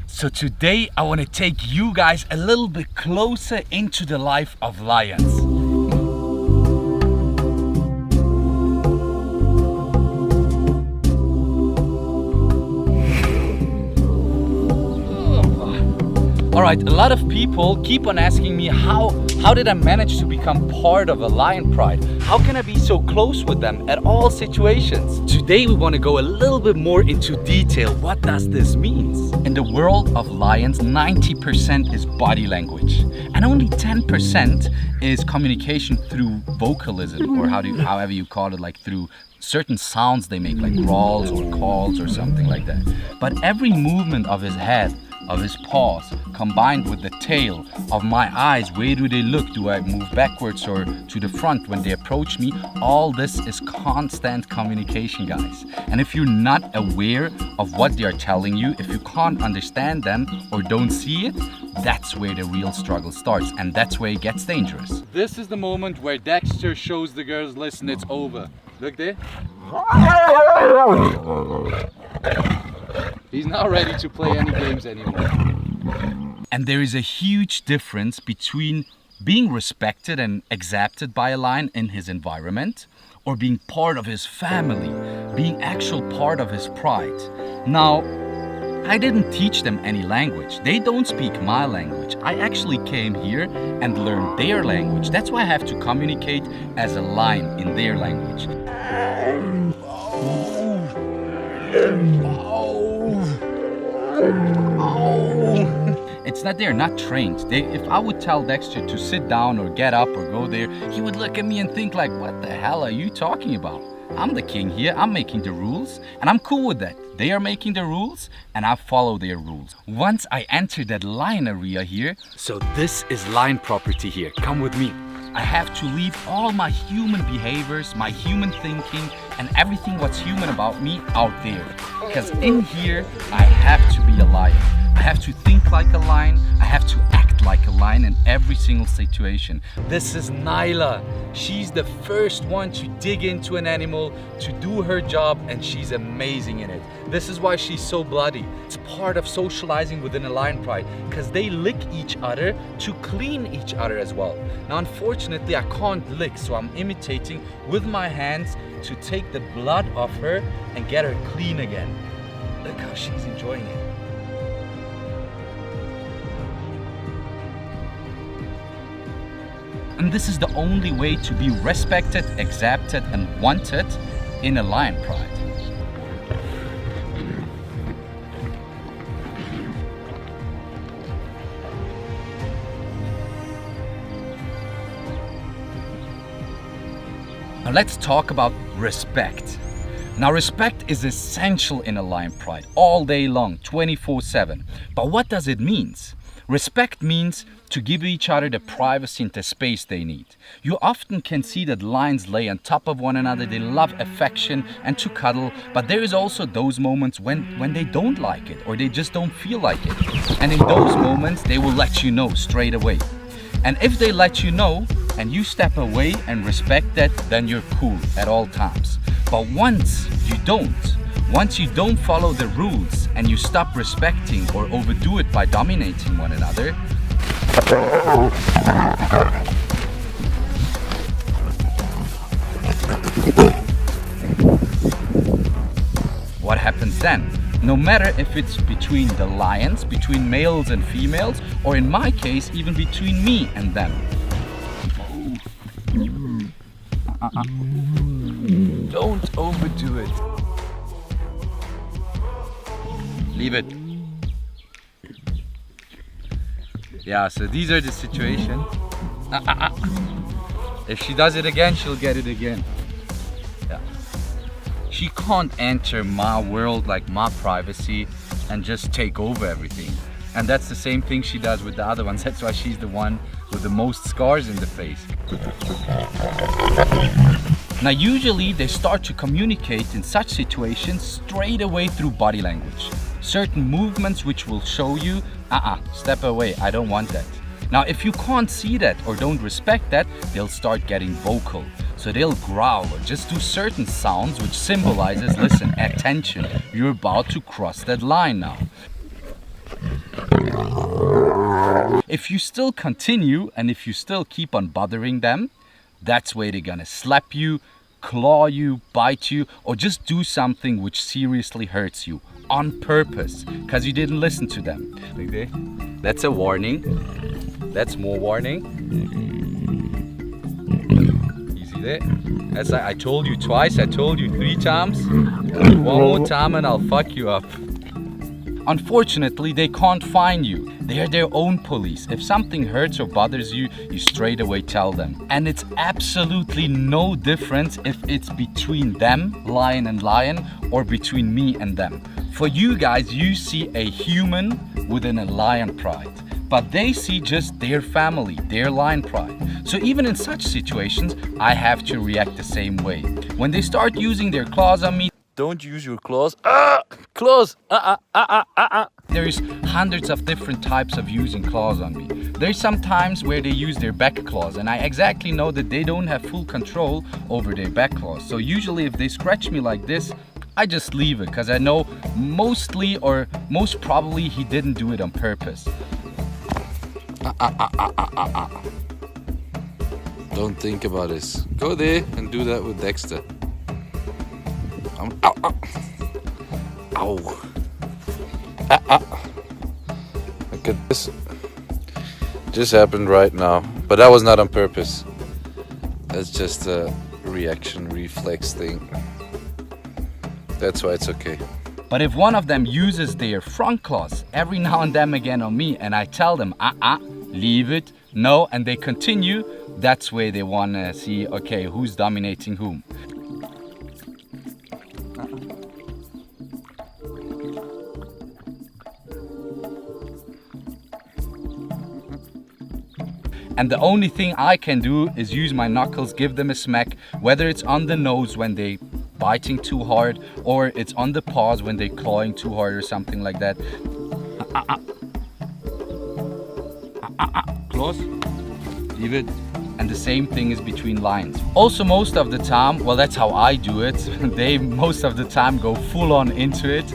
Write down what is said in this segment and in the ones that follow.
So today I want to take you guys a little bit closer into the life of lions. Alright, a lot of people keep on asking me how did I manage to become part of a Lion Pride? How can I be so close with them at all situations? Today we want to go a little bit more into detail. What does this mean? In the world of lions, 90% is body language and only 10% is communication through vocalism, or however you call it, like through certain sounds they make, like growls or calls or something like that. But every movement of his head, of his paws, combined with the tail, of my eyes, where do they look? Do I move backwards or to the front when they approach me? All this is constant communication, guys. And if you're not aware of what they are telling you, if you can't understand them or don't see it, that's where the real struggle starts, and that's where it gets dangerous. This is the moment where Dexter shows the girls, listen, it's over. Look there. He's not ready to play any games anymore. And there is a huge difference between being respected and accepted by a lion in his environment, or being part of his family, being actual part of his pride. Now, I didn't teach them any language. They don't speak my language. I actually came here and learned their language. That's why I have to communicate as a lion in their language. It's not they're not trained. If I would tell Dexter to sit down or get up or go there, he would look at me and think like, what the hell are you talking about? I'm the king here, I'm making the rules, and I'm cool with that. They are making the rules, and I follow their rules. Once I enter that lion area here, so this is lion property here, come with me. I have to leave all my human behaviors, my human thinking, and everything what's human about me out there. Because in here, I have to be a lion. I have to think like a lion. I have to act like a lion in every single situation. This is Nyla. She's the first one to dig into an animal, to do her job, and she's amazing in it. This is why she's so bloody. It's part of socializing within a lion pride, because they lick each other to clean each other as well. Now, unfortunately, I can't lick, so I'm imitating with my hands to take the blood off her and get her clean again. Look how she's enjoying it. And this is the only way to be respected, accepted, and wanted in a lion pride. Now let's talk about respect. Now respect is essential in a lion pride all day long, 24/7. But what does it mean? Respect means to give each other the privacy and the space they need. You often can see that lions lay on top of one another, they love affection and to cuddle, but there is also those moments when they don't like it or they just don't feel like it. And in those moments, they will let you know straight away. And if they let you know and you step away and respect that, then you're cool at all times. But once you don't follow the rules and you stop respecting or overdo it by dominating one another, what happens then? No matter if it's between the lions, between males and females, or in my case, even between me and them. Don't overdo it. Leave it. Yeah, so these are the situations. If she does it again, she'll get it again. Yeah. She can't enter my world, like my privacy, and just take over everything. And that's the same thing she does with the other ones. That's why she's the one with the most scars in the face. Now usually they start to communicate in such situations straight away through body language. Certain movements which will show you, step away, I don't want that. Now if you can't see that or don't respect that, they'll start getting vocal. So they'll growl or just do certain sounds which symbolizes, listen, attention, you're about to cross that line now. If you still continue and if you still keep on bothering them, that's where they're gonna slap you, claw you, bite you, or just do something which seriously hurts you on purpose because you didn't listen to them. Like there. That's a warning. That's more warning. Easy there. As I told you twice, I told you 3 times. One more time and I'll fuck you up. Unfortunately, they can't find you. They are their own police. If something hurts or bothers you, you straight away tell them. And it's absolutely no difference if it's between them, lion and lion, or between me and them. For you guys, you see a human within a lion pride. But they see just their family, their lion pride. So even in such situations, I have to react the same way. When they start using their claws on me, don't use your claws. Claws. There's hundreds of different types of using claws on me. There's some times where they use their back claws, and I exactly know that they don't have full control over their back claws. So usually if they scratch me like this, I just leave it because I know mostly or most probably he didn't do it on purpose. Don't think about this. Go there and do that with Dexter. Ow. Look at this. Just happened right now. But that was not on purpose. That's just a reaction, reflex thing. That's why it's okay. But if one of them uses their front claws every now and then again on me and I tell them, leave it, no, and they continue, that's where they want to see, okay, who's dominating whom. And the only thing I can do is use my knuckles, give them a smack, whether it's on the nose when they biting too hard, or it's on the paws when they're clawing too hard or something like that. Claws, leave it. And the same thing is between lions. Also most of the time, well that's how I do it, they most of the time go full on into it.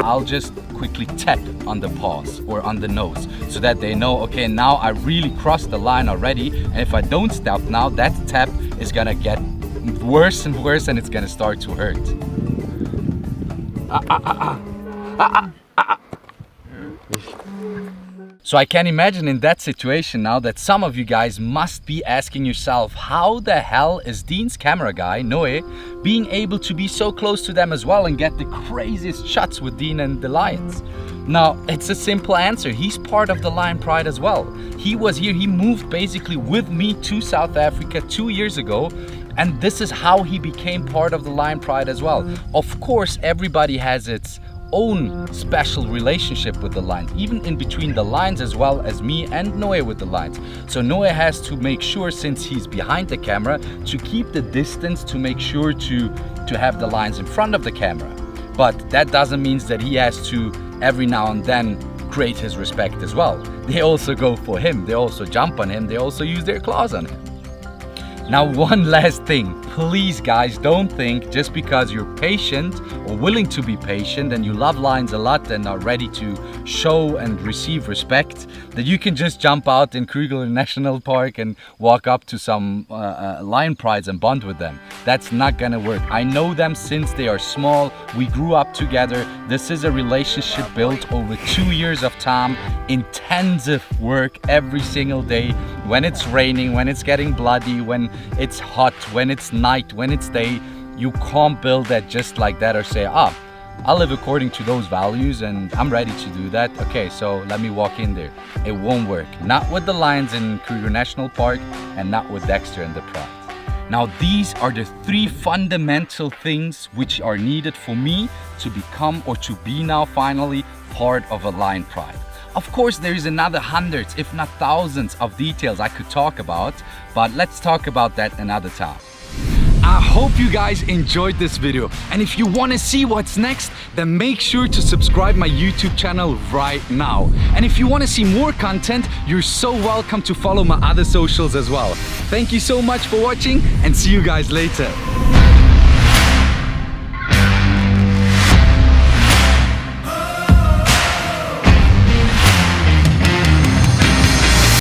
I'll just quickly tap on the paws or on the nose so that they know, okay, now I really crossed the line already, and if I don't stop now, that tap is gonna get worse and worse and it's gonna start to hurt. So I can imagine in that situation now that some of you guys must be asking yourself, how the hell is Dean's camera guy, Noe, being able to be so close to them as well and get the craziest shots with Dean and the lions? Now, it's a simple answer. He's part of the Lion Pride as well. He was here, he moved basically with me to South Africa 2 years ago, and this is how he became part of the Lion Pride as well. Of course, everybody has its own special relationship with the lions, even in between the lions as well as me and Noe with the lions. So Noe has to make sure, since he's behind the camera, to keep the distance to make sure to have the lions in front of the camera. But that doesn't mean that he has to every now and then create his respect as well. They also go for him, they also jump on him, they also use their claws on him. Now one last thing, please guys, don't think just because you're patient or willing to be patient and you love lions a lot and are ready to show and receive respect that you can just jump out in Kruger National Park and walk up to some lion prides and bond with them. That's not gonna work. I know them since they are small, we grew up together. This is a relationship built over 2 years of time, intensive work every single day, when it's raining, when it's getting bloody, when it's hot, when it's night, when it's day. You can't build that just like that or say, I live according to those values and I'm ready to do that. Okay, so let me walk in there. It won't work. Not with the lions in Kruger National Park and not with Dexter and the Pride. Now these are the 3 fundamental things which are needed for me to become or to be now finally part of a Lion Pride. Of course, there is another hundreds, if not thousands of details I could talk about, but let's talk about that another time. I hope you guys enjoyed this video, and if you want to see what's next, then make sure to subscribe my YouTube channel right now. And if you want to see more content, you're so welcome to follow my other socials as well. Thank you so much for watching, and see you guys later.